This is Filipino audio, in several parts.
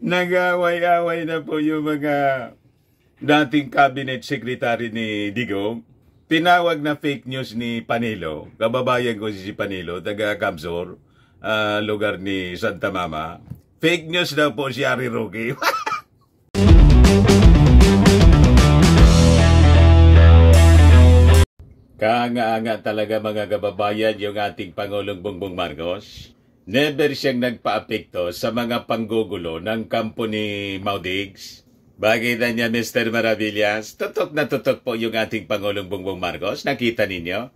Nag-away-away na po yung mga dating cabinet secretary ni Digong. Tinawag na fake news ni Panilo. Kababayan ko si Panilo, taga Camsor, lugar ni Santa Mama. Fake news daw po si Harry Roque. Kaanga-anga talaga mga kababayan yung ating Pangulong Bongbong Marcos. Never siyang nagpa-apekto sa mga panggugulo ng kampo ni Maudigs. Bakit niya, Mr. Maravillas? Tutok na tutok po yung ating Pangulong Bongbong Marcos. Nakita ninyo?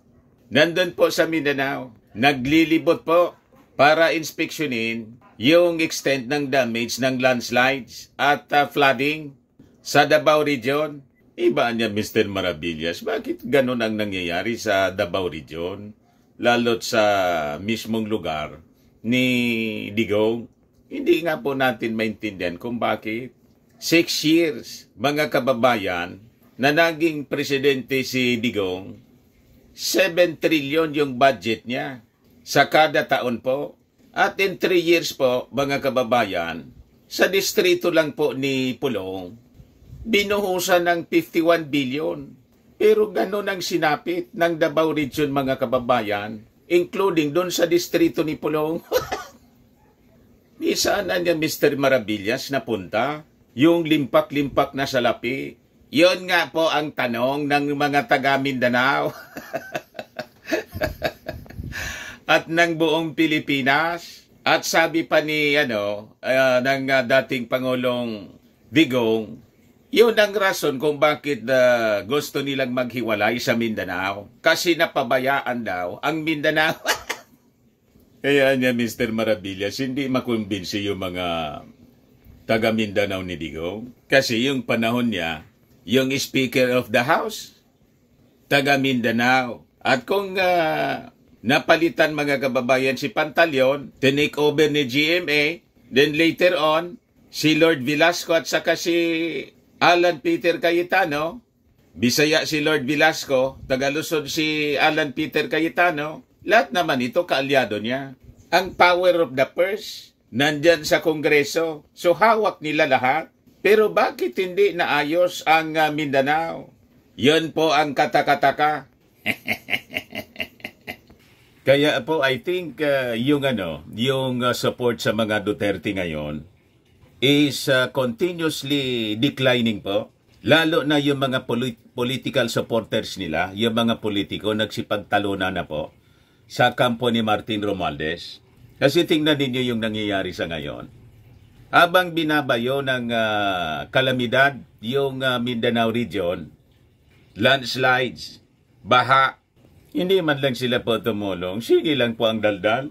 Nandun po sa Mindanao. Naglilibot po para inspeksyonin yung extent ng damage ng landslides at flooding sa Davao Region. Iba niya, Mr. Maravillas, bakit ganun ang nangyayari sa Davao Region? Lalo't sa mismong lugar ni Digong. Hindi nga po natin maintindihan kung bakit 6 years, mga kababayan, na naging presidente si Digong, 7 trillion yung budget niya sa kada taon po. At in 3 years po, mga kababayan, sa distrito lang po ni Pulong, binuhusan ng 51 billion. Pero ganun ang sinapit ng Davao Region, mga kababayan, including doon sa distrito ni Pulong. Di saan niya, Mr. Maravillas, napunta? Yung limpak-limpak na salapi. Yon nga po ang tanong ng mga taga Mindanao. At ng buong Pilipinas. At sabi pa ni ng dating Pangulong Digong, yun ang rason kung bakit gusto nilang maghiwalay sa Mindanao. Kasi napabayaan daw ang Mindanao. Kaya niya, Mr. Maravillas, hindi makumbinsi yung mga taga Mindanao ni Digong. Kasi yung panahon niya, yung Speaker of the House, taga Mindanao. At kung napalitan, mga kababayan, si Pantaleon, tinake over ni GMA, then later on, si Lord Velasco at saka si Alan Peter Cayetano, Bisaya si Lord Velasco, Tagalusod si Alan Peter Cayetano, lahat naman ito kaalyado niya. Ang power of the purse, nandyan sa Kongreso. So hawak nila lahat. Pero bakit hindi naayos ang Mindanao? Yun po ang katakataka. Kaya po, I think yung support sa mga Duterte ngayon is continuously declining po. Lalo na yung mga political supporters nila, yung mga politiko, nagsipagtalunan na po sa kampo ni Martin Romualdez. Kasi tingnan ninyo yung nangyayari sa ngayon. Habang binabayo ng kalamidad yung Mindanao region, landslides, baha, hindi man lang sila po tumulong, sige lang po ang daldal.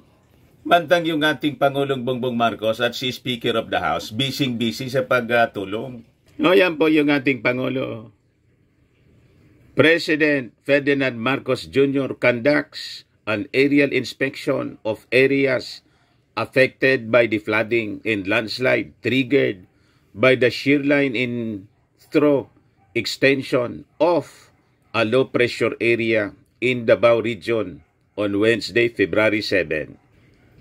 Mantang yung ating Pangulong Bongbong Marcos at si Speaker of the House, busy sa pagtulong. O yan po yung ating Pangulo. President Ferdinand Marcos Jr. conducts an aerial inspection of areas affected by the flooding and landslide triggered by the shear line in through extension of a low-pressure area in Davao Region on Wednesday, February 7.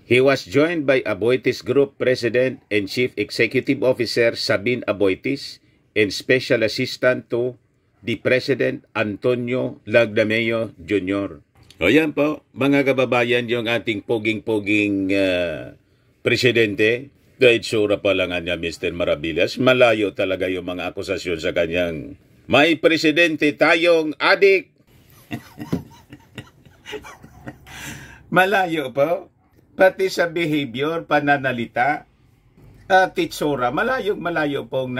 He was joined by Aboitiz Group President and Chief Executive Officer Sabine Aboitiz and Special Assistant to the President Antonio Lagdameo Jr. O yan po, mga kababayan, yung ating poging-poging presidente. Dahil sura pa lang niya, Mr. Maravillas, malayo talaga yung mga akusasyon sa kanyang may presidente tayong adik. Malayo po. Pati sa behavior, pananalita, titsura, malayo pong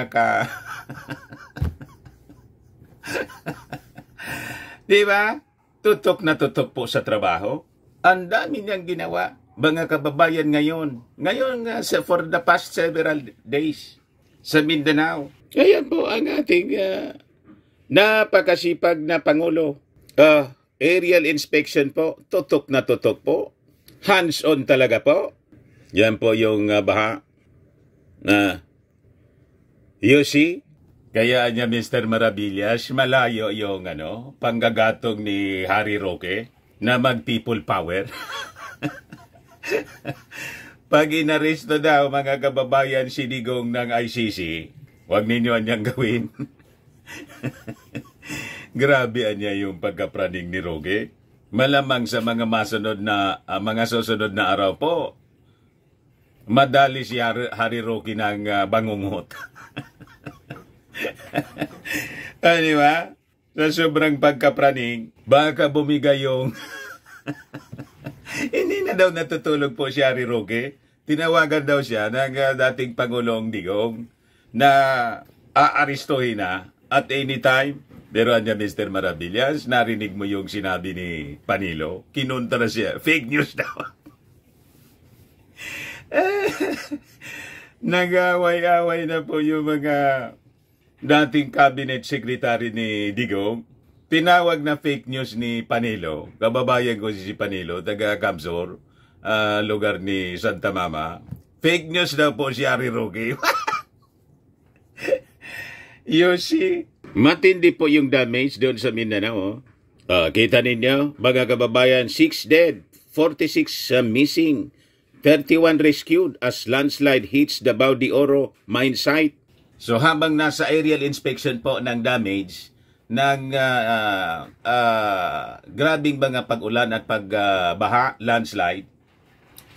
Di ba? Tutok na tutok po sa trabaho. Ang dami niyang ginawa, mga kababayan ngayon. Ngayon for the past several days sa Mindanao. Ayan po ang ating napakasipag na Pangulo. Aerial inspection po, tutok na tutok po. Hands-on talaga po. Yan po yung baha. You see? Kaya niya, Mr. Maravillas, malayo yung panggagatong ni Harry Roque na mag-people power. Pag inaresto daw, mga kababayan, si Digong ng ICC, huwag ninyo anyang gawin. Grabe niya yung pagkapraning ni Roque. Malamang sa mga mga susunod na araw po, madali si Harry Roque ng bangungot. Di ba? Sa sobrang pagkapraning, baka bumigay yung... Hindi na daw natutulog po si Harry Roque. Tinawagan daw siya ng dating Pangulong Digong na aaristohin na at anytime. Pero anya Mr. Maravillas, narinig mo yung sinabi ni Panilo? Kinuntra siya. Fake news daw. Nag-away-away na po yung mga dating cabinet secretary ni Digong. Tinawag na fake news ni Panilo. Kababayan ko si Panilo, taga Camsor, lugar ni Santa Mama. Fake news daw po si Harry Roque. Yoshi, matindi po yung damage doon sa Mindanao. Kita ninyo, mga kababayan, 6 dead, 46 missing, 31 rescued as landslide hits Davao de Oro mine site. So habang nasa aerial inspection po ng damage, ng grabing mga pag-ulan at pagbaha, landslide,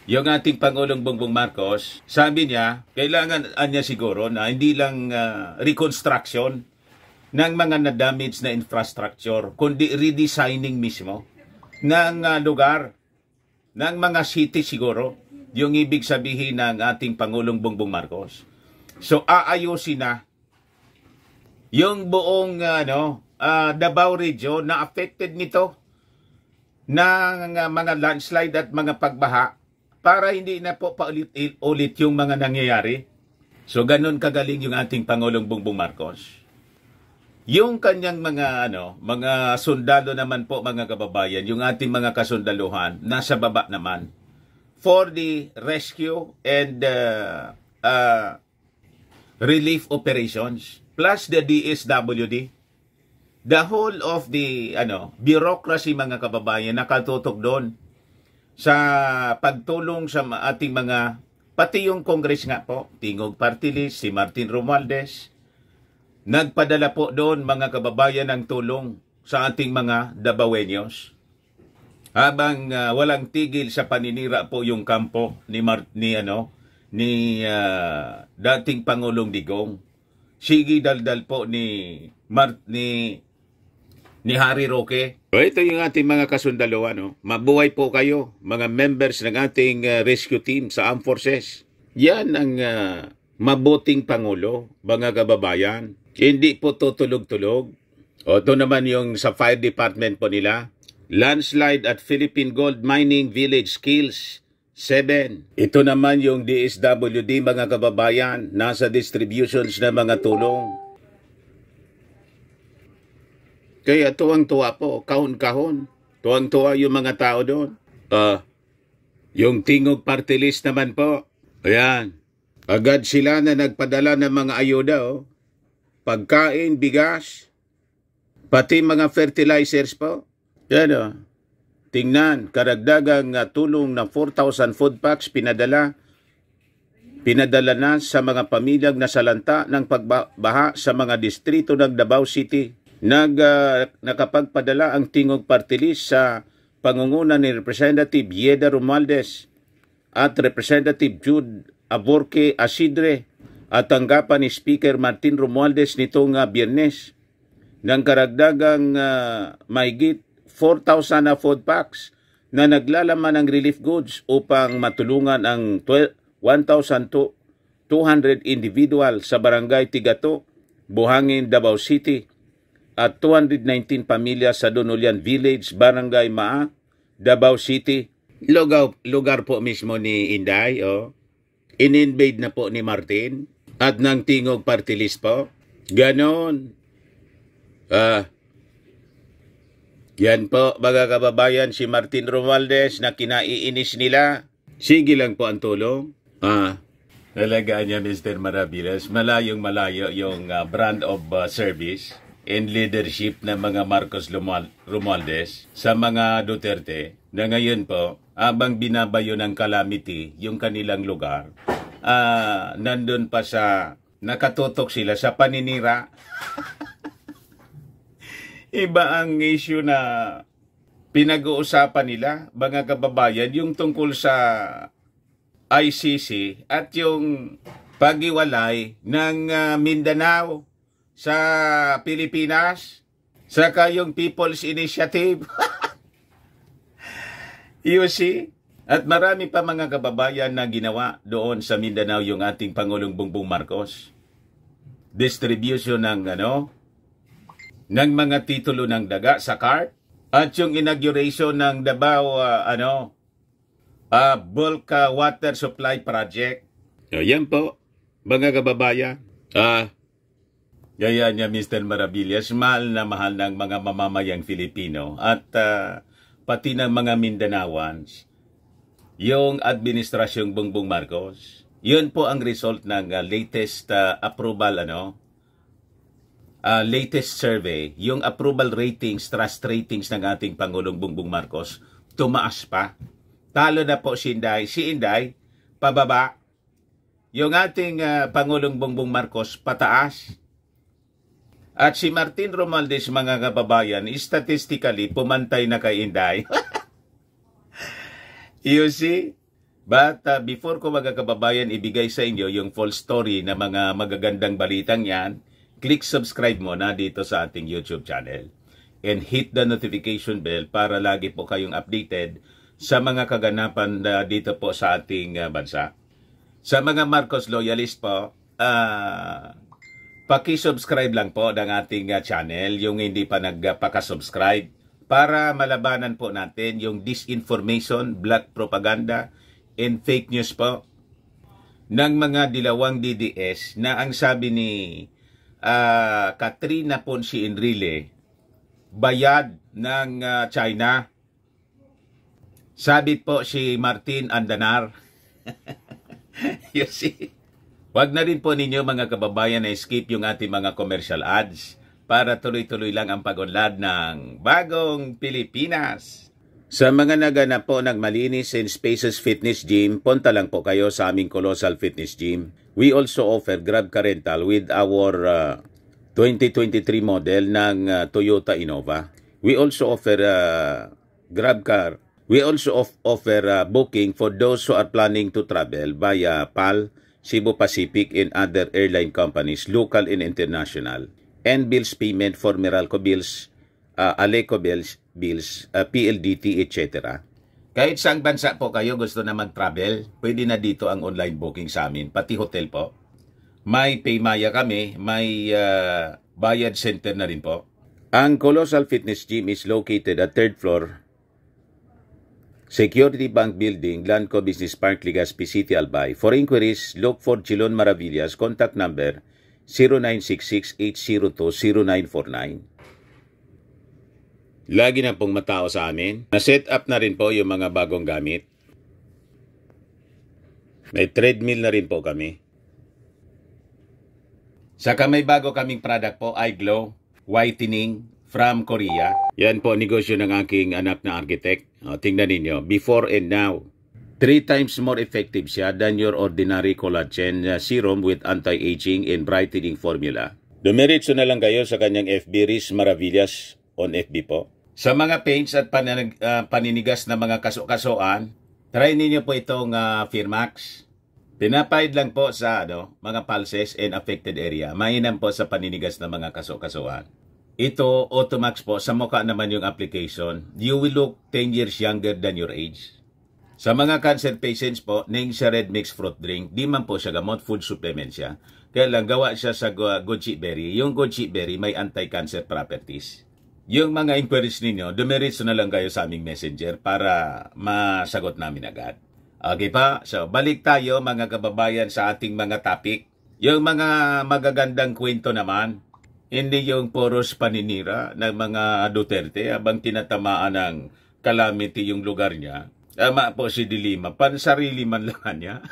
yung ating Pangulong Bongbong Marcos, sabi niya, kailangan niya siguro na hindi lang reconstruction ng mga na-damage na infrastructure, kundi redesigning mismo ng lugar, ng mga city siguro, yung ibig sabihin ng ating Pangulong Bongbong Marcos. So, aayusin na yung buong Davao region na affected nito ng mga landslide at mga pagbaha para hindi na po paulit-ulit yung mga nangyayari. So ganun kagaling yung ating Pangulong Bongbong Marcos. Yung kanyang mga sundalo naman po, mga kababayan, yung ating mga kasundaluhan nasa baba naman for the rescue and relief operations plus the DSWD. The whole of the bureaucracy, mga kababayan, nakatutok doon sa pagtulong sa ating mga, pati yung Congress nga po, Tingog Party List, si Martin Romualdez, nagpadala po doon, mga kababayan, ng tulong sa ating mga Davaoeños. Habang walang tigil sa paninira po yung kampo ni dating Pangulong Digong. Sige daldal po ni Harry Roque. Ito yung ating mga kasundalo. Mabuhay po kayo, mga members ng ating rescue team sa Armed Forces. Yan ang mabuting Pangulo, mga kababayan. Hindi po tutulog-tulog. Ito naman yung sa fire department po nila. Landslide at Philippine Gold Mining Village Kills 7. Ito naman yung DSWD, mga kababayan, nasa distributions na mga tulong. Kaya tuwang-tuwa po, kahon-kahon. Tuwang-tuwa yung mga tao doon. Yung Tingog Party List naman po. Ayan. Agad sila na nagpadala ng mga ayuda. Pagkain, bigas, pati mga fertilizers po. Yan Tingnan, karagdagang tulong na 4,000 food packs pinadala na sa mga pamilyang nasalanta ng pagbaha sa mga distrito ng Davao City. Nakapagpadala ang Tingog Party List sa pangunguna ni Representative Yeda Romualdez at Representative Jude Aborque Asidre at tanggapan ni Speaker Martin Romualdez nitong Biyernes ng karagdagang mahigit 4,000 na food packs na naglalaman ng relief goods upang matulungan ang 1,200 individual sa Barangay Tigato, Buhangin, Davao City at 219 pamilya sa Donulian Village, Barangay Maa, Davao City. Lugar po mismo ni Inday. In-invade na po ni Martin at ng Tingog Party List po. Ganon. Yan po, mga kababayan, si Martin Romualdez na kinaiinis nila. Sige lang po ang tulong. Talagaan niya, Mr. Maravillas, malayong malayo yung brand of service and leadership ng mga Marcos Romualdez sa mga Duterte. na ngayon po, abang binabayo ng calamity yung kanilang lugar, nandun pa sa, nakatutok sila sa paninira. Iba ang issue na pinag-uusapan nila, mga kababayan, yung tungkol sa ICC at yung paghiwalay ng Mindanao sa Pilipinas, saka yung People's Initiative. You see? At marami pa mga kababayan na ginawa doon sa Mindanao yung ating Pangulong Bongbong Marcos. Distribution ng ng mga titulo ng daga sa cart at yung inauguration ng Davao bulk water supply project. Yan po, mga kababayan. Gaya niya Mr. Maravillas, mahal ng mga mamamayang Filipino at pati ng mga Mindanaoans, yung administrasyong Bongbong Marcos. Yun po ang result ng latest approval, latest survey, yung approval ratings, trust ratings ng ating Pangulong Bongbong Marcos, tumaas pa. Talo na po si Inday. Si Inday, pababa. Yung ating Pangulong Bongbong Marcos, pataas. At si Martin Romualdez, mga kababayan, statistically, pumantay na kay Inday. You see? But before ko mga kababayan ibigay sa inyo yung full story na mga magagandang balitang yan, click subscribe muna dito sa ating YouTube channel. And hit the notification bell para lagi po kayong updated sa mga kaganapan dito po sa ating bansa. Sa mga Marcos loyalist po, paki-subscribe lang po ng ating channel, yung hindi pa nagpaka-subscribe, para malabanan po natin yung disinformation, black propaganda, and fake news po ng mga dilawang DDS na ang sabi ni Katrina Ponce Enrile, bayad ng China. Sabit po si Martin Andanar. You see? Wag na rin po ninyo mga kababayan na skip yung ating mga commercial ads para tuloy-tuloy lang ang pag-unlad ng bagong Pilipinas. Sa mga naganap po ng Malinis and Spaces Fitness Gym, punta lang po kayo sa aming Colossal Fitness Gym. We also offer Grab Car Rental with our 2023 model ng Toyota Innova. We also offer Grab Car. We also offer booking for those who are planning to travel via PAL, Cebu Pacific, and other airline companies, local and international. And bills payment for Meralco bills, Aleco bills, PLDT, etc. Kahit saang bansa po kayo gusto na mag-travel, pwede na dito ang online booking sa amin, pati hotel po. May Paymaya kami, may bayad center na rin po. Ang Colossal Fitness Gym is located at 3rd floor, Security Bank Building, Lanco Business Park, Legazpi City, Albay. For inquiries, look for Chilon Maravillas. Contact number 0966-802-0949. Lagi na pong matao sa amin. Na-set up na rin po yung mga bagong gamit. May treadmill na rin po kami. Saka may bago kaming product po, iGlow Whitening from Korea. Yan po negosyo ng aking anak na architect. Tingnan ninyo, before and now. 3 times more effective siya than your ordinary collagen serum with anti-aging and brightening formula. Dumiretso na lang kayo sa kanyang FB, Riz Maravillas on FB po. Sa mga paints at paninigas na mga kaso-kasoan, try ninyo po itong Firmax. Pinapahid lang po sa mga pulses and affected area. Mainam po sa paninigas na mga kaso-kasoan. Ito, Automax po, sa mukha naman yung application. You will look 10 years younger than your age. Sa mga cancer patients po, naing siya red mixed fruit drink. Di man po siya gamot, food supplement siya. Kaya lang, gawa siya sa goji berry. Yung goji berry may anti-cancer properties. Yung mga inquiries ninyo, dumiretso na lang kayo sa aming messenger para masagot namin agad. Okay pa? So, balik tayo mga kababayan sa ating mga topic. Yung mga magagandang kwento naman, hindi yung poros paninira ng mga Duterte habang tinatamaan ng calamity yung lugar niya. Tama po si Dilima, pansarili man lang niya.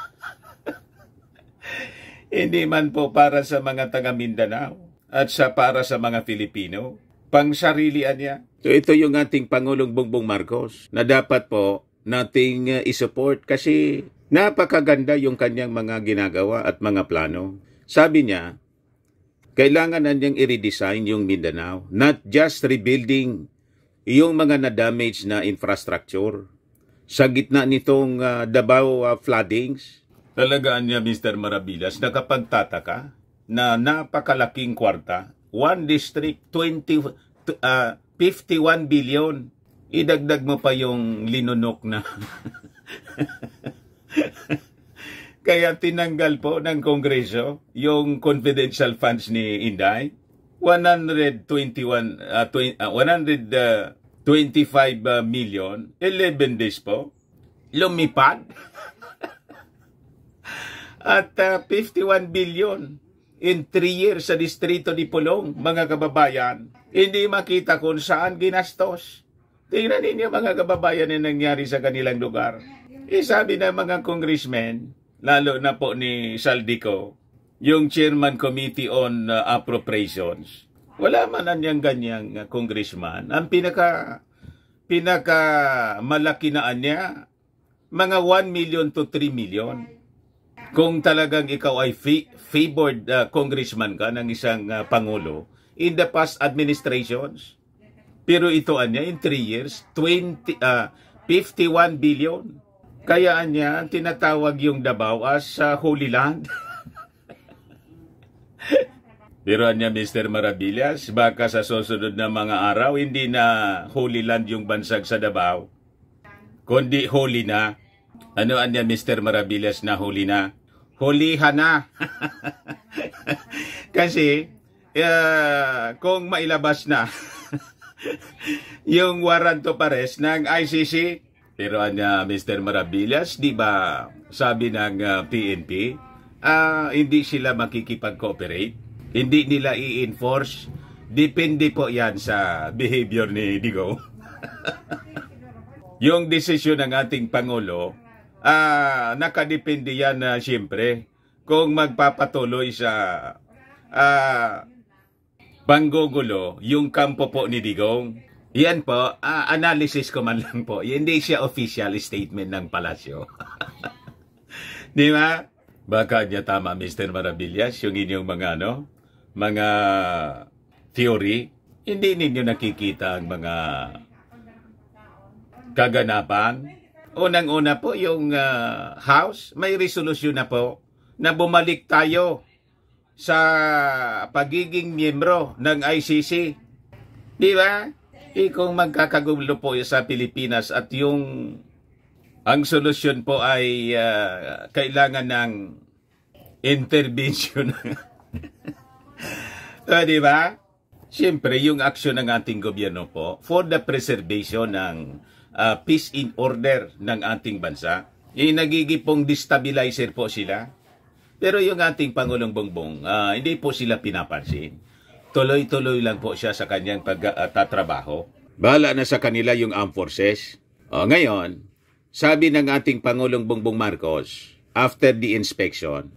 Hindi man po para sa mga taga Mindanao at para sa mga Filipino. pangsarilian niya. So ito yung ating Pangulong Bongbong Marcos na dapat po nating isupport kasi napakaganda yung kanyang mga ginagawa at mga plano. Sabi niya, kailangan na niyang i-redesign yung Mindanao, not just rebuilding yung mga na-damage na infrastructure. Sa gitna nitong Davao floodings, talagaan niya Mr. Maravillas, nakapagtataka na napakalaking kwarta, one district, 51 billion. Idagdag mo pa yung linunok na. Kaya tinanggal po ng Kongreso yung confidential funds ni Inday. 125 million, 11 days po, lumipad. At 51 billion in 3 years sa distrito ni Pulong, mga kababayan. Hindi makita kung saan ginastos. Tingnan ninyo mga kababayan na nangyari sa kanilang lugar. Sabi ng mga congressmen, lalo na po ni Saldico, yung Chairman Committee on Appropriations, wala man niyang ganyang congressman. Ang pinaka malaki na niya, mga 1 million to 3 million. Kung talagang ikaw ay favored congressman ka ng isang pangulo in the past administrations. Pero ito niya in 3 years, 51 billion. Kaya niya tinatawag yung Davao as Holy Land. Pero niya Mr. Maravillas, baka sa susunod na mga araw, hindi na Holy Land yung bansag sa Davao, kundi holy na. Ano niya Mr. Maravillas na holy na? Hulihan na. Kasi, kung mailabas na yung warrant of arrest ng ICC, pero niya Mr. Maravillas, di ba sabi ng PNP, hindi sila makikipag-cooperate, hindi nila i-enforce, depende po yan sa behavior ni Digo. Yung desisyon ng ating Pangulo, nakadepende yan siyempre kung magpapatuloy sa panggugulo yung kampo po ni Digong. Yan po, analysis ko man lang po. Hindi siya official statement ng palasyo. Di ba? Baka niya tama, Mr. Maravillas, yung inyong mga theory. Hindi ninyo nakikita ang mga kaganapan. Unang-una po, yung House, may resolution na po na bumalik tayo sa pagiging miyembro ng ICC. Di ba? Kung magkakagulo po sa Pilipinas at ang solusyon po ay kailangan ng intervention. Di ba? Siyempre, yung aksyon ng ating gobyerno po for the preservation ng peace in order ng ating bansa, nagigipong destabilizer po sila. Pero yung ating Pangulong Bongbong, hindi po sila pinapansin. Tuloy-tuloy lang po siya sa kanyang pagtatrabaho. Bahala na sa kanila yung armed forces. Ngayon, sabi ng ating Pangulong Bongbong Marcos, after the inspection,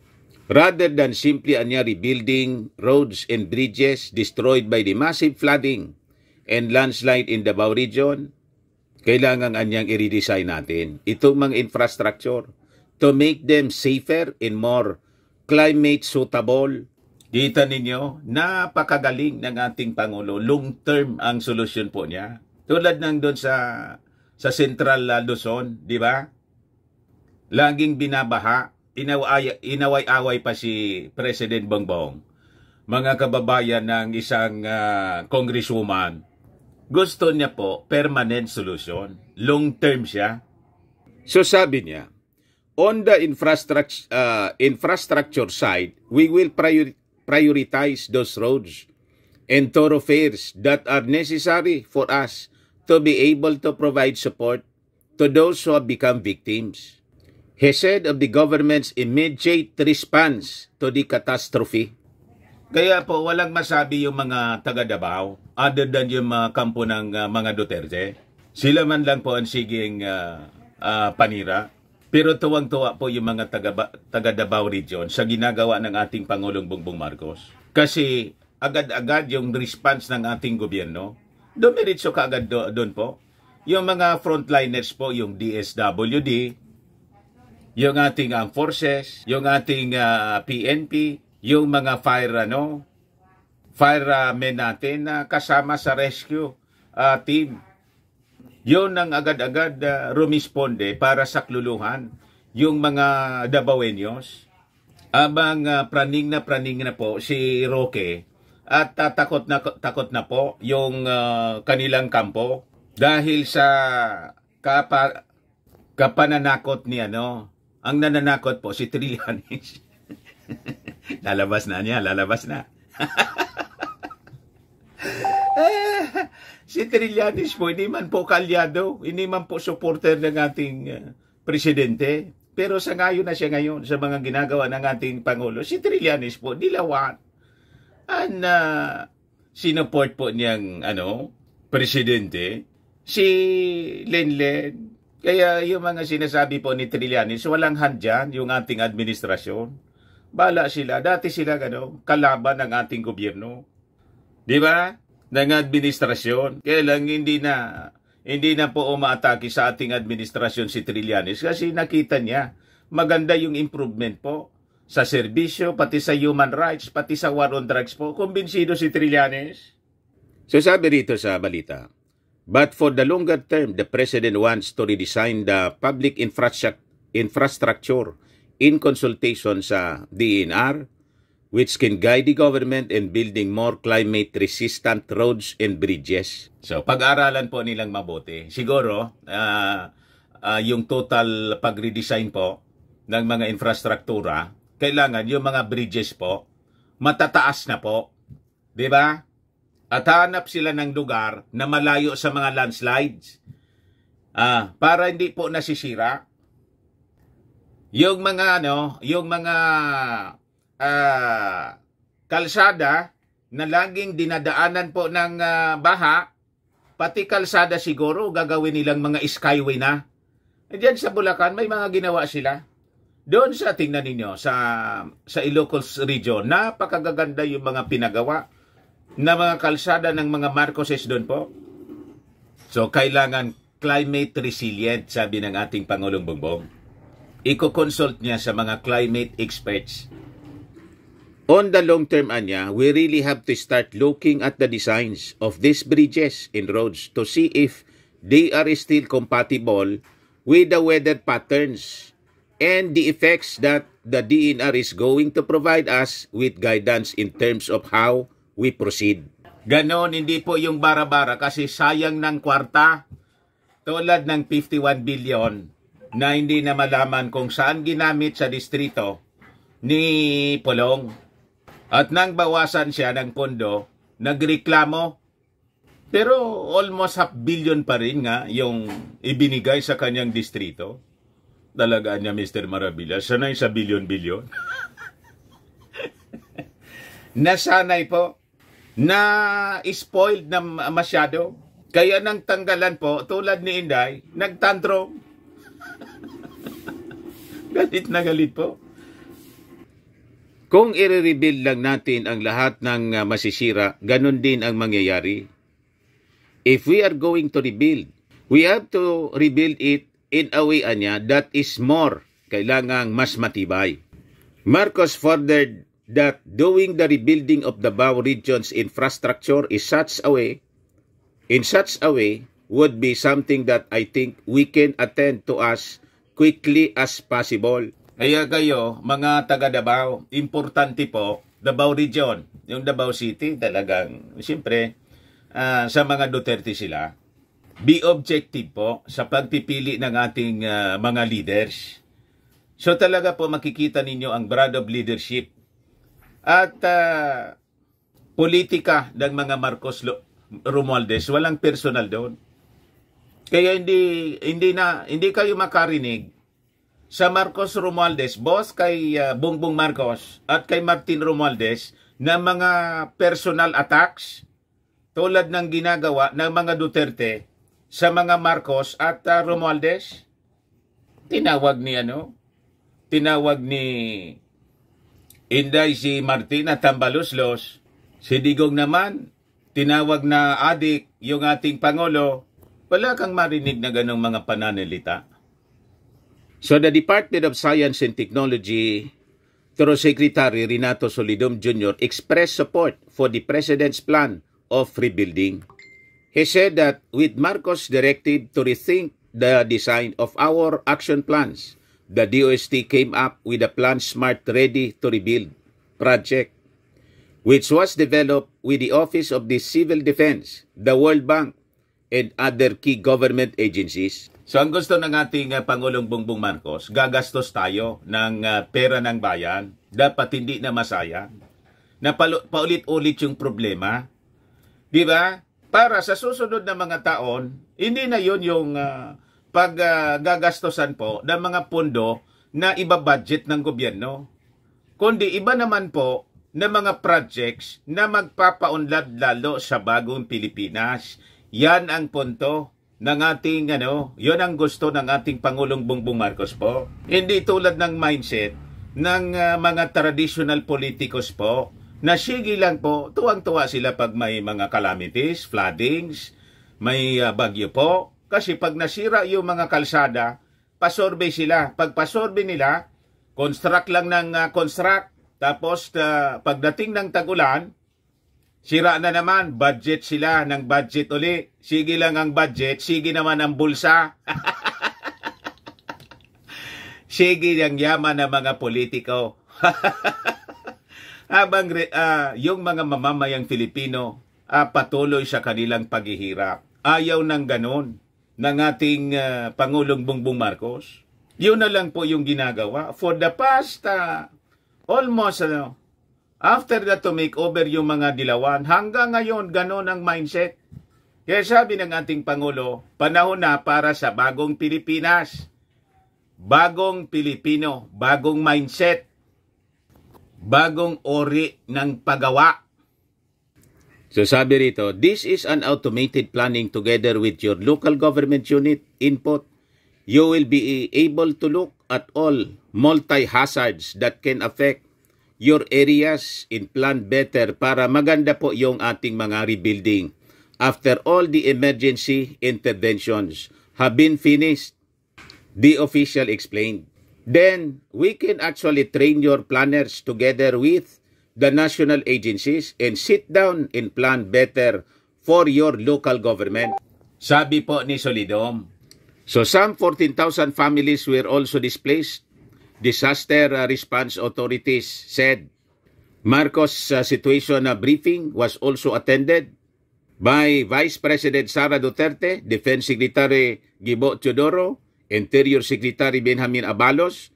rather than simply rebuilding roads and bridges destroyed by the massive flooding and landslide in Davao region, kailangan anyang i-redesign natin itong mga infrastructure to make them safer and more climate suitable. Kita ninyo, napakagaling ng ating Pangulo. Long-term ang solusyon po niya. Tulad ng doon sa Central Luzon, di ba? Laging binabaha. Inaway-away pa si President Bongbong. Mga kababayan ng isang congresswoman, gusto niya po permanent solution. Long-term siya. So sabi niya, on the infrastructure side, we will prioritize those roads and thoroughfares that are necessary for us to be able to provide support to those who have become victims. He said of the government's immediate response to the catastrophe. Kaya po walang masabi yung mga taga-Davao other than yung mga kampo ng mga Duterte. Sila man lang po ang siging panira. Pero tuwang-tuwa po yung mga taga-Davao region sa ginagawa ng ating Pangulong Bongbong Marcos. Kasi agad-agad yung response ng ating gobyerno. Dumiritso ka agad doon po. Yung mga frontliners po, yung DSWD, yung ating armed forces, yung ating PNP, yung mga firemen natin na kasama sa rescue team. Yun ang agad-agad rumisponde para sakluluhan yung mga Dabawenyos. Abang praning na po si Roque at takot na po yung kanilang kampo dahil sa kapananakot ni ang nananakot po si Trillanes. lalabas na. Si Trillanes po, hindi man po kalyado, hindi man po supporter ng ating presidente. Pero sa ngayon na siya ngayon, sa mga ginagawa ng ating Pangulo, si Trillanes po, dilawan. Sinuport po niyang, presidente, si Lenlen. Kaya yung mga sinasabi po ni Trillanes, walang handyan yung ating administrasyon. Bala sila, dati sila, kalaban ng ating gobyerno. Di ba? Ng administrasyon. Kaya lang hindi na po umaatake sa ating administrasyon si Trillanes kasi nakita niya maganda yung improvement po sa serbisyo, pati sa human rights, pati sa war on drugs po. Kumbinsido si Trillanes. So sabi rito sa balita, but for the longer term, the President wants to redesign the public infrastructure in consultation sa DENR, which can guide the government in building more climate-resistant roads and bridges. So, pag-aralan po nilang mabuti. Siguro, yung total pag-redesign po ng mga infrastruktura, kailangan yung mga bridges po, matataas na po. Di ba? At hanap sila ng lugar na malayo sa mga landslides para hindi po nasisira. Yung mga, kalsada na laging dinadaanan po ng baha, pati kalsada siguro gagawin nilang mga skyway na. Diyan sa Bulacan may mga ginawa sila. Doon sa tingnan ninyo sa Ilocos region, napakagaganda yung mga pinagawa na mga kalsada ng mga Marcoses doon po. So kailangan climate resilient, sabi ng ating Pangulong Bongbong. Iko-consult niya sa mga climate experts. On the long term, Anya, we really have to start looking at the designs of these bridges and roads to see if they are still compatible with the weather patterns and the effects that the DENR is going to provide us with guidance in terms of how we proceed. Ganon, hindi po yung bara-bara kasi sayang ng kwarta tulad ng 51 billion na hindi na malaman kung saan ginamit sa distrito ni Pulong. At nang bawasan siya ng pondo, nagreklamo. Pero almost half billion pa rin nga yung ibinigay sa kanyang distrito. Talagaan niya, Mr. Marabilla. Sanay sa bilyon-bilyon. Nasanay po. Na-spoiled na masyado. Kaya nang tanggalan po, tulad ni Inday, nagtantrum. Galit na galit po. Kung i-rebuild lang natin ang lahat ng masisira, ganun din ang mangyayari. If we are going to rebuild, we have to rebuild it in a way that is more, kailangang mas matibay. Marcos furthered that doing the rebuilding of the Davao region's infrastructure in such a way would be something that I think we can attend to as quickly as possible. Kaya kayo, mga taga Davao, importante po, Davao Region, yung Davao City, talagang, siyempre, sa mga Duterte sila, be objective po sa pagpipili ng ating mga leaders. So talaga po makikita ninyo ang brand of leadership at politika ng mga Marcos Romualdez, walang personal doon. Kaya hindi kayo makarinig sa Marcos Romualdez, boss kay Bongbong Marcos at kay Martin Romualdez na mga personal attacks tulad ng ginagawa ng mga Duterte sa mga Marcos at Romualdez. Tinawag ni Inday si Martin at Tambaluslos Si Digong naman, tinawag na adik yung ating Pangulo. Wala kang marinig na ganong mga pananalita. So the Department of Science and Technology, through Secretary Renato Solidum Jr., expressed support for the President's plan of rebuilding. He said that with Marcos' directive to rethink the design of our action plans, the DOST came up with a plan Smart Ready to Rebuild project, which was developed with the Office of the Civil Defense, the World Bank, and other key government agencies. So ang gusto ng ating Pangulong Bongbong Marcos, gagastos tayo ng pera ng bayan, dapat hindi na masayang, na paulit-ulit yung problema. Di ba? Para sa susunod na mga taon, hindi na yun yung paggagastosan po ng mga pondo na ibabudget ng gobyerno. Kundi iba naman po na mga projects na magpapaunlad lalo sa bagong Pilipinas. Yan ang punto ng ating yon ang gusto ng ating Pangulong Bongbong Marcos po. Hindi tulad ng mindset ng mga traditional politikos po na sige lang po, tuwang-tuwa sila pag may mga calamities, floodings, may bagyo po. Kasi pag nasira yung mga kalsada, pasurvey sila. Pag pasurvey nila, construct lang ng construct. Tapos pagdating ng tag-ulan, sira na naman, budget sila ng budget uli. Sige lang ang budget, sige naman ang bulsa. Sige ang yaman ng mga politiko. Habang yung mga mamamayang Filipino patuloy sa kanilang paghihirap. Ayaw ng ganon ng ating Pangulong Bongbong Marcos. Yun na lang po yung ginagawa. For the past almost after that to make over yung mga dilawan, hanggang ngayon ganon ang mindset. Kaya sabi ng ating Pangulo, panahon na para sa bagong Pilipinas. Bagong Pilipino, bagong mindset, bagong ori ng paggawa. So sabi rito, this is an automated planning together with your local government unit input. You will be able to look at all multi-hazards that can affect your areas and plan better para maganda po yung ating mga rebuilding. After all the emergency interventions have been finished, the official explained. Then, we can actually train your planners together with the national agencies and sit down and plan better for your local government. Sabi po ni Solidum. So, some 14,000 families were also displaced. Disaster response authorities said. Marcos' situation briefing was also attended by Vice President Sara Duterte, Defense Secretary Gibo Teodoro, Interior Secretary Benjamin Abalos,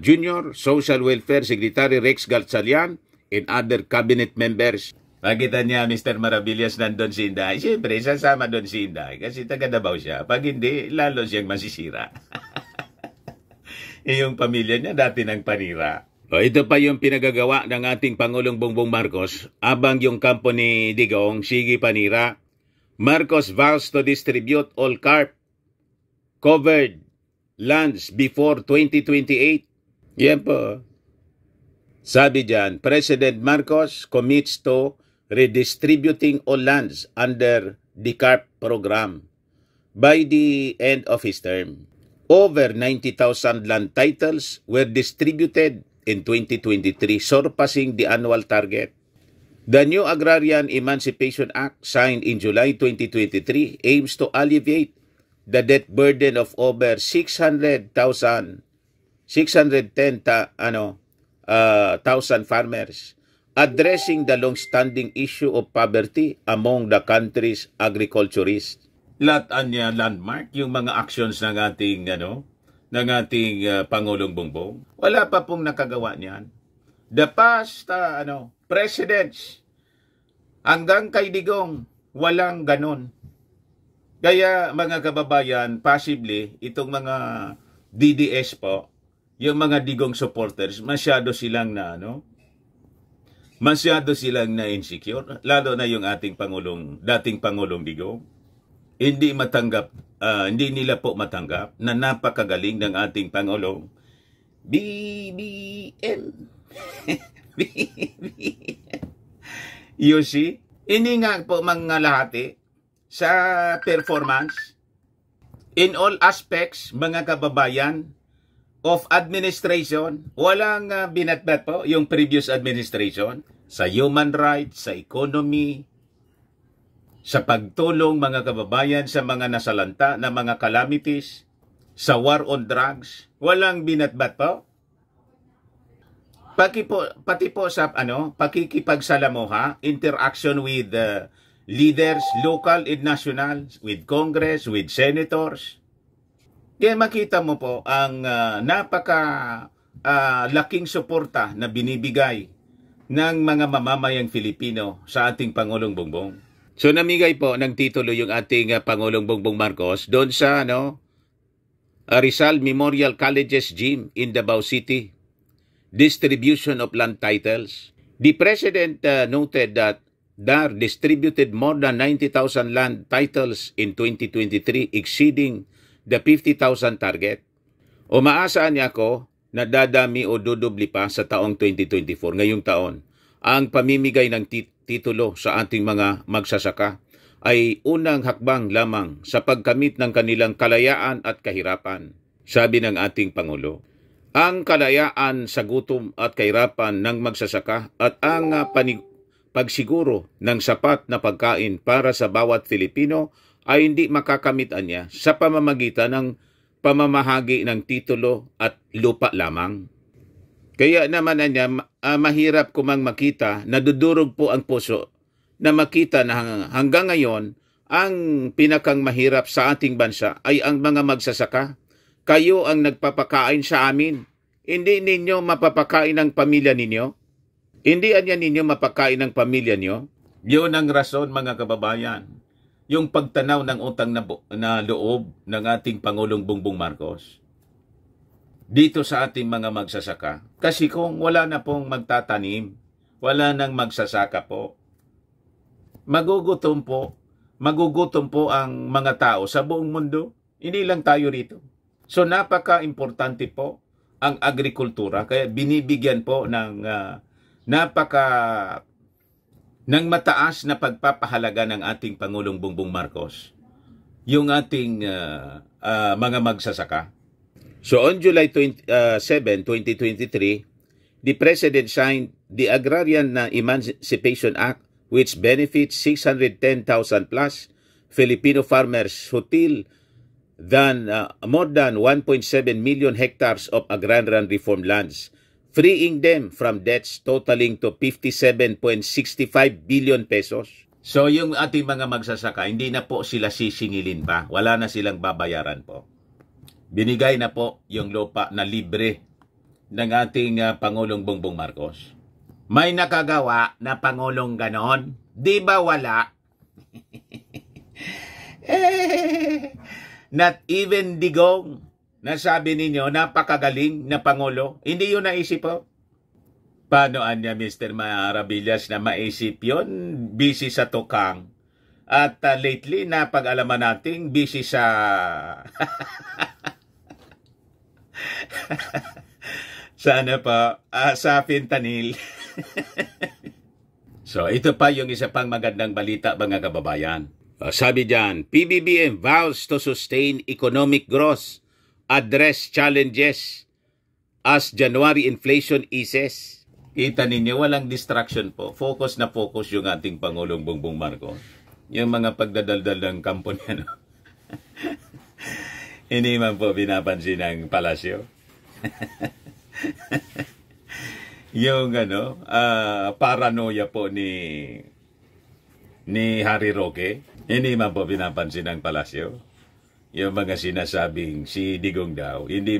Jr., Social Welfare Secretary Rex Gatchalian, and other cabinet members. Nakita niya, Mr. Maravillas, nandun si Inday. Siyempre, sasama doon si Inday kasi taga Davao siya. Pag hindi, lalo siyang masisira. Yung pamilya niya dati ng panira. Ito pa yung pinagagawa ng ating Pangulong Bongbong Marcos abang yung kampo ni Digong, sige panira. Marcos vows to distribute all CARP covered lands before 2028. Yan po. Sabi dyan, President Marcos commits to redistributing all lands under the CARP program by the end of his term. Over 90,000 land titles were distributed in 2023, surpassing the annual target. The new Agrarian Emancipation Act, signed in July 2023, aims to alleviate the debt burden of over 610,000 farmers, addressing the long-standing issue of poverty among the country's agriculturists. Lahat niya landmark yung mga actions ng ating Pangulong Bongbong. Wala pa pong nakagawa niyan. The past presidents hanggang kay Digong walang ganon. Kaya mga kababayan, possibly itong mga DDS po, yung mga Digong supporters, masyado silang insecure, lalo na yung ating dating Pangulong Digong. Hindi nila po matanggap na napakagaling ng ating Pangulong BBM. You see? Ini nga po mga lahati sa performance in all aspects, mga kababayan, of administration. Walang binatbat po yung previous administration sa human rights, sa economy, sa pagtulong mga kababayan sa mga nasalanta na mga calamities, sa war on drugs. Walang binatbat po. Pati po sa pakikipagsalamuha, interaction with leaders, local and national, with Congress, with senators. Kaya makita mo po ang laking suporta na binibigay ng mga mamamayang Filipino sa ating Pangulong Bongbong. So namigay po ng titulo yung ating Pangulong Bongbong Marcos doon sa Rizal Memorial College's gym in Davao City. Distribution of land titles. The President noted that DAR distributed more than 90,000 land titles in 2023, exceeding the 50,000 target. Umaasaan niya ako na dadami o dudubli pa sa taong 2024, ngayong taon. Ang pamimigay ng titulo sa ating mga magsasaka ay unang hakbang lamang sa pagkamit ng kanilang kalayaan at kahirapan, sabi ng ating Pangulo. Ang kalayaan sa gutom at kahirapan ng magsasaka at ang pagsiguro ng sapat na pagkain para sa bawat Filipino ay hindi makakamit niya sa pamamagitan ng pamamahagi ng titulo at lupa lamang. Kaya naman niya mahirap kumang makita, nadudurog po ang puso na makita na hanggang ngayon ang pinakang mahirap sa ating bansa ay ang mga magsasaka. Kayo ang nagpapakain sa amin. Hindi ninyo mapapakain ang pamilya ninyo? Hindi ninyo mapakain ang pamilya niyo? Yun ang rason mga kababayan. Yung pagtanaw ng utang na loob ng ating Pangulong Bongbong Marcos dito sa ating mga magsasaka. Kasi kung wala na pong magtatanim, wala nang magsasaka po, magugutom po ang mga tao sa buong mundo. Hindi lang tayo rito. So napaka-importante po ang agrikultura, kaya binibigyan po ng mataas na pagpapahalaga ng ating Pangulong Bongbong Marcos yung ating mga magsasaka. So on July 7, 2023, the President signed the Agrarian Emancipation Act, which benefits 610,000 plus Filipino farmers who till more than 1.7 million hectares of agrarian reform lands, freeing them from debts totaling to 57.65 billion pesos. So yung ating mga magsasaka, hindi na po sila sisingilin pa. Wala na silang babayaran po. Binigay na po yung lupa na libre ng ating Pangulong Bongbong Marcos. May nakagawa na Pangulong ganon? Di ba wala? Not even Digong, na sabi ninyo, napakagaling na Pangulo. Hindi yun naisip po. Paano anya Mr. Maravillas na maisip yun? Busy sa tukang. At lately, napag-alaman natin, busy sa... Sana pa, sa fentanyl. So, ito pa yung isa pang magandang balita, mga kababayan. Sabi dyan, PBBM vows to sustain economic growth, address challenges as January inflation eases. Kita ninyo, walang distraction po. Focus na focus yung ating Pangulong Bongbong Marcos. Yung mga pagdadaldal ng kampo niya, no? Hindi man po binapansin ng palasyo. Yung paranoia po ni Harry Roque. Hindi man po pinapansin ng palasyo. Yung mga sinasabing si Digong daw, hindi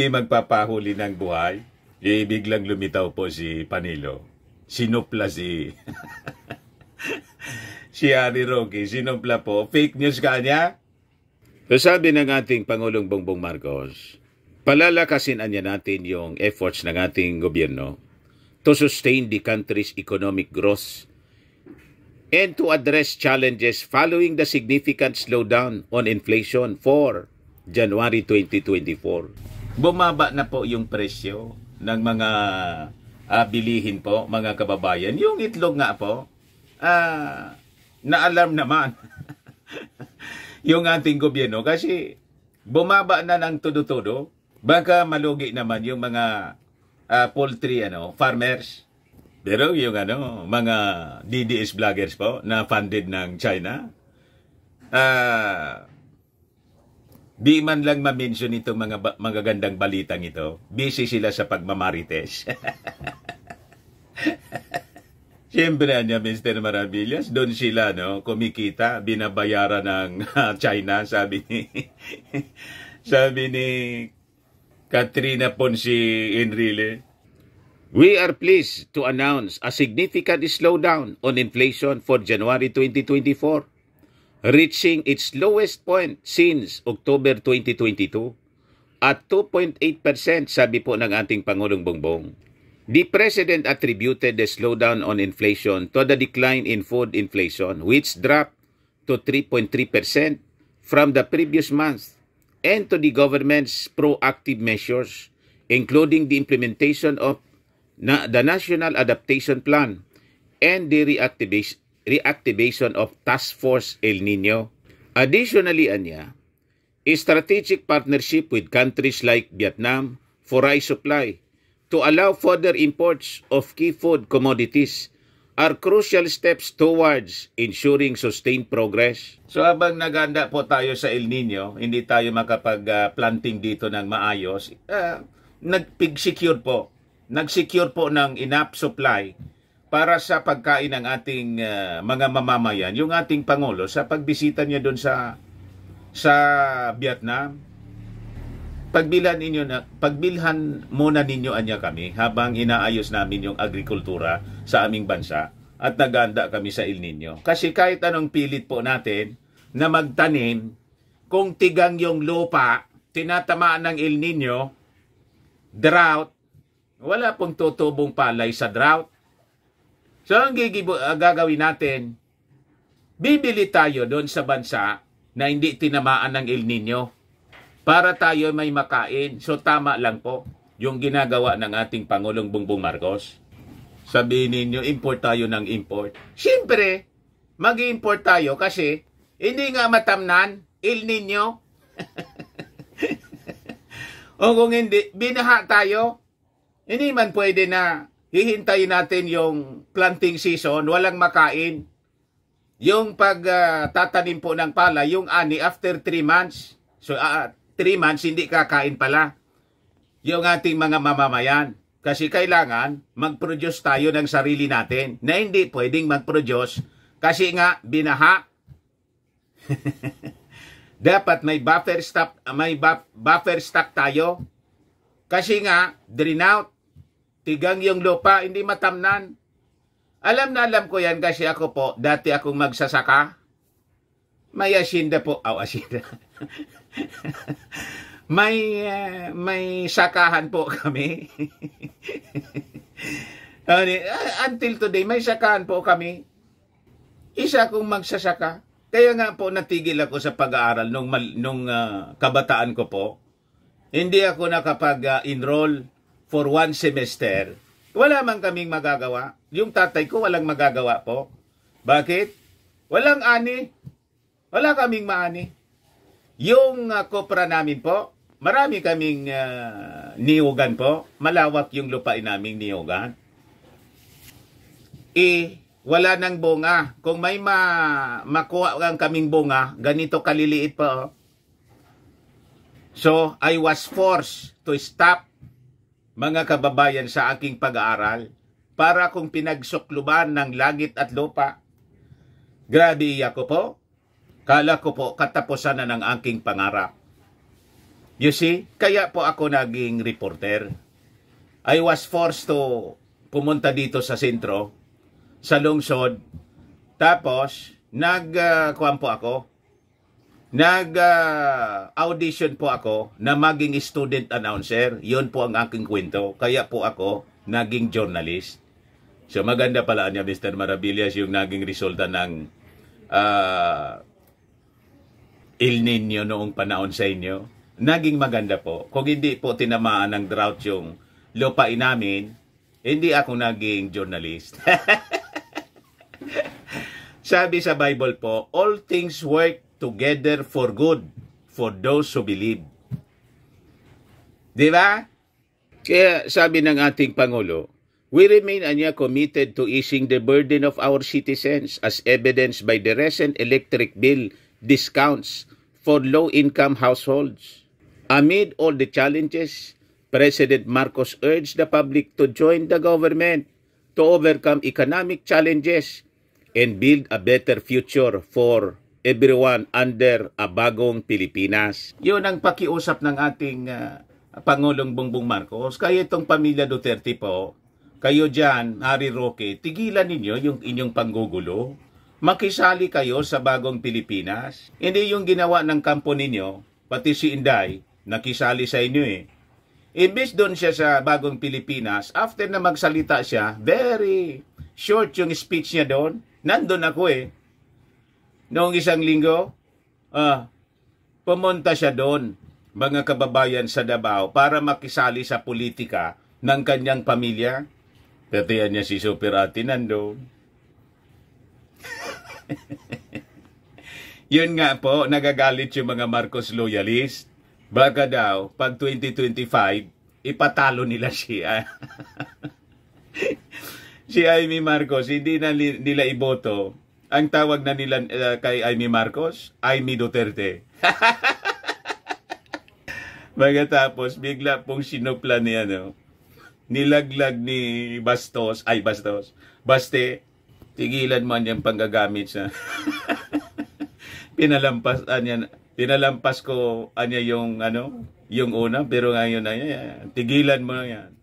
magpapahuli ng buhay. Biglang lumitaw po si Panilo. Sinupla si Harry Roque. Sinupla po. Fake news kanya. So sabi ng ating Pangulong Bongbong Marcos, palalakasin natin yung efforts ng ating gobyerno to sustain the country's economic growth and to address challenges following the significant slowdown on inflation for January 2024. Bumaba na po yung presyo ng mga bilihin po, mga kababayan. Yung itlog nga po, na-alarm naman yung ating gobyerno kasi bumaba na ng todo-todo. Baka malugi naman yung mga poultry farmers. Pero yung mga DDS vloggers po na funded ng China, di man lang ma-mention itong mga magagandang balitang ito. Busy sila sa pagmamarites. Siyempre, Mr. Maravillas, doon sila kumikita, binabayaran ng China, sabi ni Katrina Ponce Enrile. We are pleased to announce a significant slowdown on inflation for January 2024, reaching its lowest point since October 2022 at 2.8%, sabi po ng ating Pangulong Bongbong. The President attributed the slowdown on inflation to the decline in food inflation, which dropped to 3.3% from the previous month, and to the government's proactive measures, including the implementation of the National Adaptation Plan and the reactivation of Task Force El Nino. Additionally, a strategic partnership with countries like Vietnam for rice supply to allow further imports of key food commodities are crucial steps towards ensuring sustained progress. So habang naganda po tayo sa El Nino, hindi tayo makapag-planting dito ng maayos, nag-secure po ng enough supply para sa pagkain ng ating mga mamamayan. Yung ating Pangulo sa pagbisita niya doon sa Vietnam, pagbilhan muna ninyo kami habang inaayos namin yung agrikultura sa aming bansa at naganda kami sa El Nino. Kasi kahit anong pilit po natin na magtanim, kung tigang yung lupa, tinatamaan ng El Nino, drought, wala pong tutubong palay sa drought. So ang gagawin natin, bibili tayo doon sa bansa na hindi tinamaan ng El Nino para tayo may makain. So tama lang po yung ginagawa ng ating Pangulong Bongbong Marcos. Sabihin ninyo, import tayo ng import. Siyempre, mag-import tayo kasi hindi nga matamnan, El Nino. O kung hindi, binaha tayo, hindi man pwede na hihintayin natin yung planting season, walang makain. Yung pagtatanim po ng pala, yung ani after 3 months. So 3 months, hindi kakain pala yung ating mga mamamayan. Kasi kailangan mag-produce tayo ng sarili natin na hindi pwedeng mag-produce kasi nga binaha. Dapat may buffer stock tayo. Kasi nga, drought, tigang yung lupa, hindi matamnan. Alam na alam ko yan kasi ako po, dati akong magsasaka. May asinda po, asinda. may sakahan po kami. Until today, may sakahan po kami. Isa akong magsasaka. Kaya nga po natigil ako sa pag-aaral nung kabataan ko po. Hindi ako nakapag-enroll for 1 semester. Wala man kaming magagawa. Yung tatay ko walang magagawa po. Bakit? Walang ani. Wala kaming maani. Yung kopra namin po, marami kaming niyugan po. Malawak yung lupain naming niyugan. Wala nang bunga. Kung may makuha kang kaming bunga, ganito kaliliit po. So, I was forced to stop, mga kababayan, sa aking pag-aaral para kung pinagsukluban ng langit at lupa. Grabe ako po. Kala ko po katapusan na ng aking pangarap. You see, kaya po ako naging reporter. I was forced to pumunta dito sa sentro, sa lungsod. Tapos, nag-audition po ako na maging student announcer. Yun po ang aking kwento. Kaya po ako naging journalist. So maganda pala niya, Mr. Maravillas, yung naging resulta ng El Nino noong panahon sa inyo. Naging maganda po. Kung hindi po tinamaan ng drought yung lupain namin, Hindi ako naging journalist. Sabi sa Bible po, all things work together for good for those who believe. Di ba? Kaya sabi ng ating Pangulo, we remain committed to easing the burden of our citizens as evidenced by the recent electric bill discounts for low-income households. Amid all the challenges, President Marcos urged the public to join the government to overcome economic challenges and build a better future for everyone under a bagong Pilipinas. Yun ang pakiusap ng ating Pangulong Bongbong Marcos. Kaya itong pamilya Duterte po, kayo dyan, Harry Roque, tigilan ninyo yung inyong panggugulo. Makisali kayo sa bagong Pilipinas. Hindi yung ginawa ng kampo ninyo, pati si Inday, nakisali sa inyo eh. Imbes doon siya sa bagong Pilipinas, after na magsalita siya, very short yung speech niya doon. Nandun ako eh. Noong isang linggo, pumunta siya doon, mga kababayan sa Davao, para makisali sa politika ng kanyang pamilya. Patihan niya si Super Ate nandun. Yun nga po, nagagalit yung mga Marcos loyalist. Baka daw, pag 2025, ipatalo nila siya. Si Amy Marcos, hindi na nila iboto. Ang tawag na nila kay Amy Marcos, Amy Duterte. Pagkatapos, bigla pong sinupla ni nilaglag ni Baste, tigilan mo niyang panggagamit sa Pinalampas ko yung yung una, pero ngayon tigilan mo na yan.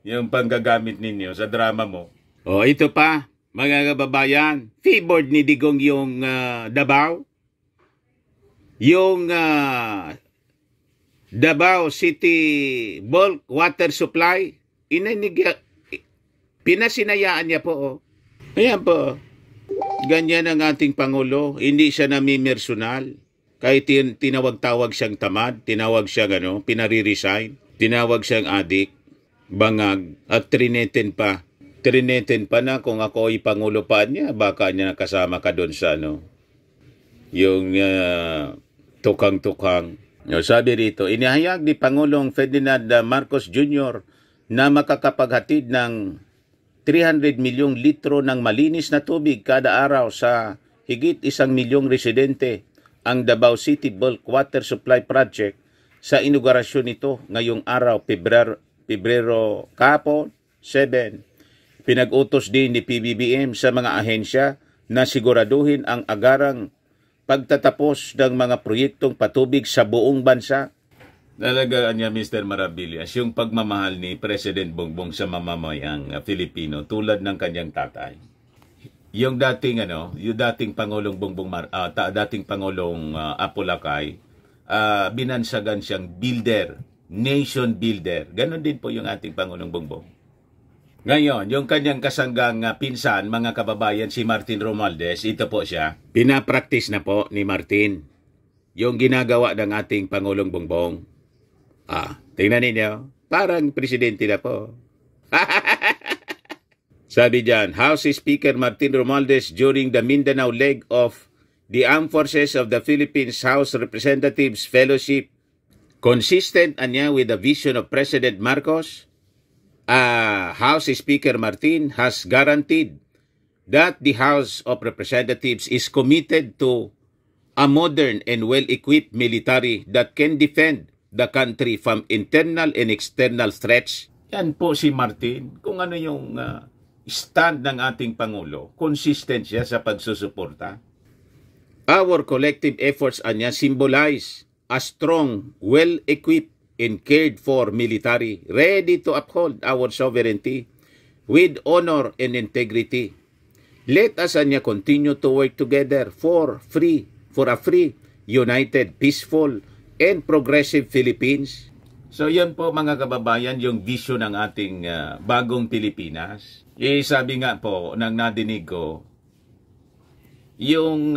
Yung panggagamit ninyo sa drama mo. Oh, ito pa, mga kababayan, favored ni Digong yung Davao. Yung Davao City Bulk Water Supply, pinasinayaan niya po. Oh. Ayan po. Ganyan ang ating Pangulo. Hindi siya namimersonal. Kahit tinawag-tawag siyang tamad, tinawag siyang pinare-resign, tinawag siyang adik, bangag, at trineten pa. Trineten pa na kung ako ay Pangulo pa niya, baka niya nakasama ka doon sa yung tukang-tukang. Sabi rito, inihayag ni Pangulong Ferdinand Marcos Jr. na makakapaghatid ng 300 milyong litro ng malinis na tubig kada araw sa higit 1 milyong residente ang Davao City Bulk Water Supply Project sa inaugurasyon nito ngayong araw, Pebrero kahapon, 7. Pinag-utos din ni PBBM sa mga ahensya na siguraduhin ang agarang pagtatapos ng mga proyektong patubig sa buong bansa. Talaga niya, Mr. Maravillas, yung pagmamahal ni President Bongbong sa mamamayang Filipino tulad ng kanyang tatay. Yung dating yung dating Pangulong dating Pangulong Apo Lakay, binansagan siyang builder, nation builder. Ganon din po yung ating Pangulong Bongbong. Ngayon, yung kanyang kasanggang pinsan, mga kababayan, si Martin Romualdez, ito po siya. Pinapractice na po ni Martin yung ginagawa ng ating Pangulong Bongbong. Tingnan ninyo, parang presidente na po. Sabi dyan, House Speaker Martin Romualdez during the Mindanao leg of the Armed Forces of the Philippines House Representatives Fellowship, consistent with the vision of President Marcos. House Speaker Martin has guaranteed that the House of Representatives is committed to a modern and well-equipped military that can defend the country from internal and external threats. Yan po si Martin, kung ano yung stand ng ating Pangulo, consistent siya sa pagsusuporta. Our collective efforts symbolize a strong, well-equipped, and cared-for military ready to uphold our sovereignty with honor and integrity. Let us continue to work together for a free, united, peaceful, and progressive Philippines. So yan po mga kababayan, yung vision ng ating bagong Pilipinas. Sabi nga po, nang nadinig ko, yung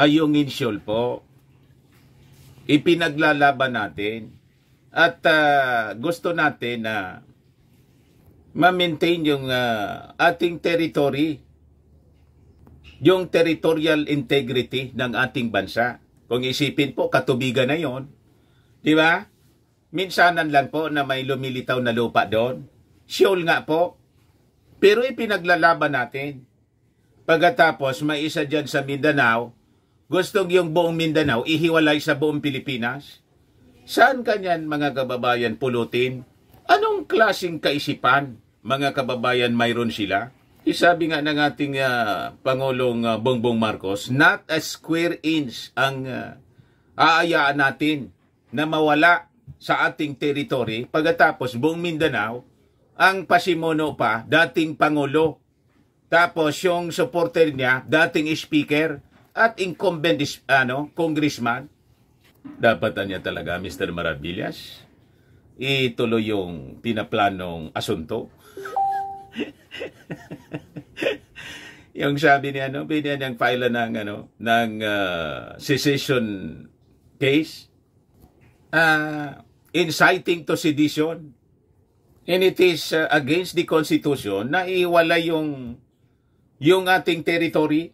yung initial po, ipinaglalaban natin At gusto natin na ma-maintain yung ating territory, yung territorial integrity ng ating bansa. Kung isipin po, katubigan na yon, di ba? Minsanan lang po na may lumilitaw na lupa doon. Siyol nga po. Pero ipinaglalaban natin. Pagkatapos, may isa dyan sa Mindanao, gustong yung buong Mindanao ihiwalay sa buong Pilipinas. Saan kanyan, mga kababayan, pulutin? Anong klaseng kaisipan, mga kababayan, mayroon sila? Isabi nga ng ating Pangulong Bongbong Marcos, not a square inch ang aayaan natin na mawala sa ating territory. Pagkatapos, buong Mindanao, ang pasimuno pa, dating Pangulo. Tapos, yung supporter niya, dating speaker at incumbent congressman. Dapat niya talaga, Mr. Maravillas, ituloy yung pinaplanong asunto. Yung sabi niya, pwede niyang file ng secession case, inciting to sedition. And it is against the Constitution na iwala yung ating territory.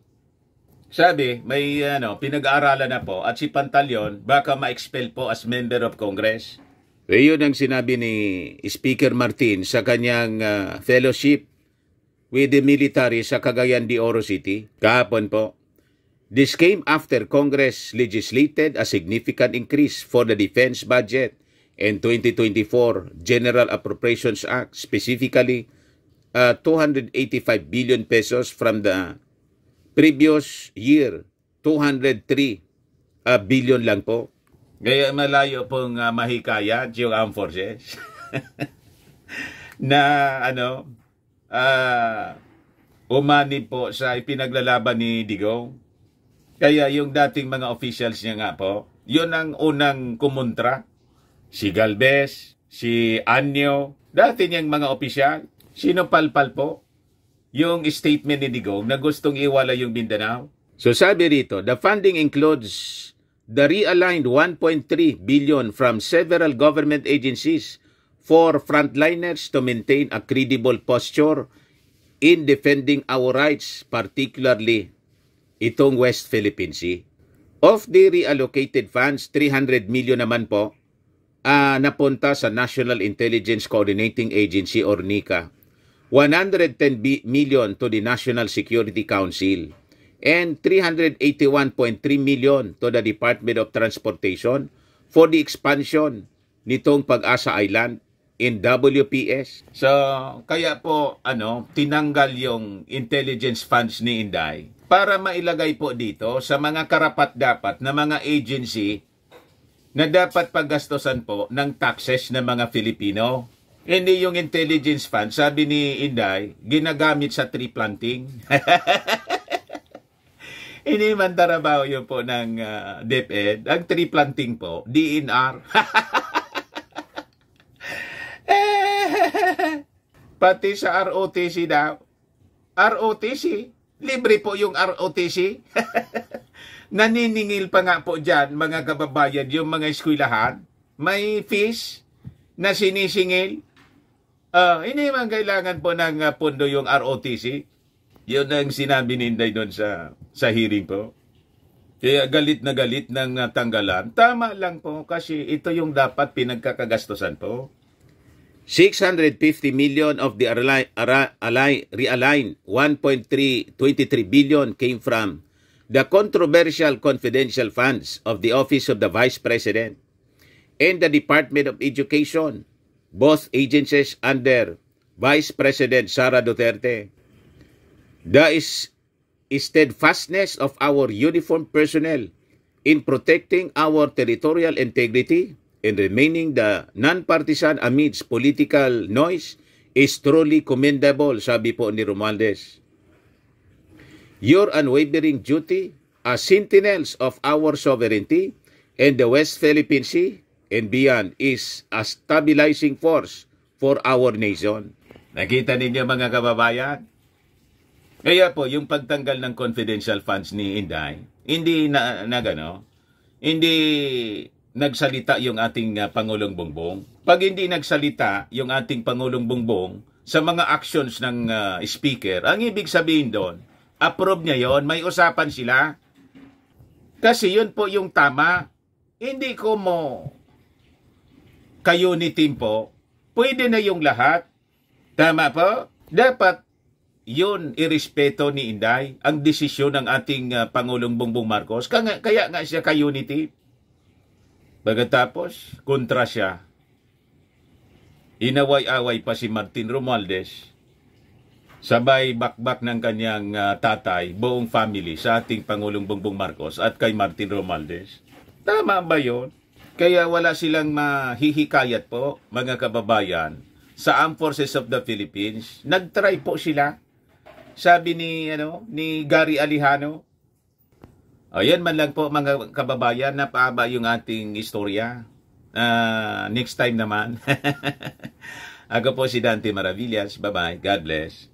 Sabi, may pinag-aaralan na po at si Pantaleon baka ma-expel po as member of Congress. Yun ang sinabi ni Speaker Martin sa kanyang fellowship with the military sa Cagayan de Oro City kahapon po. This came after Congress legislated a significant increase for the defense budget and 2024 General Appropriations Act, specifically 285 billion pesos from the previous year, 203 billion lang po. Kaya malayo pong mahikayat yung armed forces na umani po sa ipinaglalaban ni Digong. Kaya yung dating mga officials niya nga po, yun ang unang kumontra. Si Galvez, si Anyo, dati niyang mga opisyal, sinupalpal po yung statement ni Digong na gustong iwala yung Mindanao. So sabi rito, the funding includes the realigned 1.3 billion from several government agencies for frontliners to maintain a credible posture in defending our rights, particularly itong West Philippine Sea. Of the reallocated funds, 300 million naman po napunta sa National Intelligence Coordinating Agency or NICA, 110 million to the National Security Council, and 381.3 million to the Department of Transportation for the expansion nitong Pag-asa Island in WPS. So, kaya po, tinanggal yung intelligence funds ni Inday para mailagay po dito sa mga karapat-dapat na mga agency na dapat paggastosan po ng taxes ng mga Filipino. Hindi yung intelligence fund, sabi ni Inday, ginagamit sa tree planting. Hindi man tarabaho yun po ng DepEd. Ang tree planting po, DNR. Pati sa ROTC daw. ROTC? Libre po yung ROTC. Naniningil pa nga po dyan, mga kababayan, yung mga eskwelahan. May fees na sinisingil. Hindi man kailangan po ng pondo yung ROTC. Yun ang sinabi ni Inday doon sa hearing po. Kaya galit na galit ng natanggalan. Tama lang po kasi ito yung dapat pinagkakagastosan po. 650 million of the realigned 1.323 billion came from the controversial confidential funds of the Office of the Vice President and the Department of Education, both agencies under Vice President Sara Duterte. The steadfastness of our uniformed personnel in protecting our territorial integrity and remaining the non-partisan amidst political noise is truly commendable, sabi po ni Romualdez. Your unwavering duty as sentinels of our sovereignty and the West Philippine Sea and beyond is a stabilizing force for our nation. Nakita ninyo mga kababayan? Kaya po, yung pagtanggal ng confidential funds ni Inday, hindi nagsalita yung ating Pangulong Bongbong. Pag hindi nagsalita yung ating Pangulong Bongbong sa mga actions ng speaker, ang ibig sabihin doon, approve niya yon, may usapan sila. Kasi yun po yung tama. Hindi ko mo ka-unity po, pwede na yung lahat. Tama po? Dapat yun irespeto ni Inday ang desisyon ng ating Pangulong Bongbong Marcos. Kaya nga siya ka-unity. Pagkatapos, kontra siya. Inaway-away pa si Martin Romualdez. Sabay bakbak ng kanyang tatay, buong family sa ating Pangulong Bongbong Marcos at kay Martin Romualdez. Tama ba yun? Kaya wala silang mahihikayat po, mga kababayan, sa Armed Forces of the Philippines. Nag-try po sila. Sabi ni Gary Alejano. Ayan man lang po, mga kababayan, napaaba yung ating istorya. Next time naman. Ako po si Dante Maravillas. Bye-bye. God bless.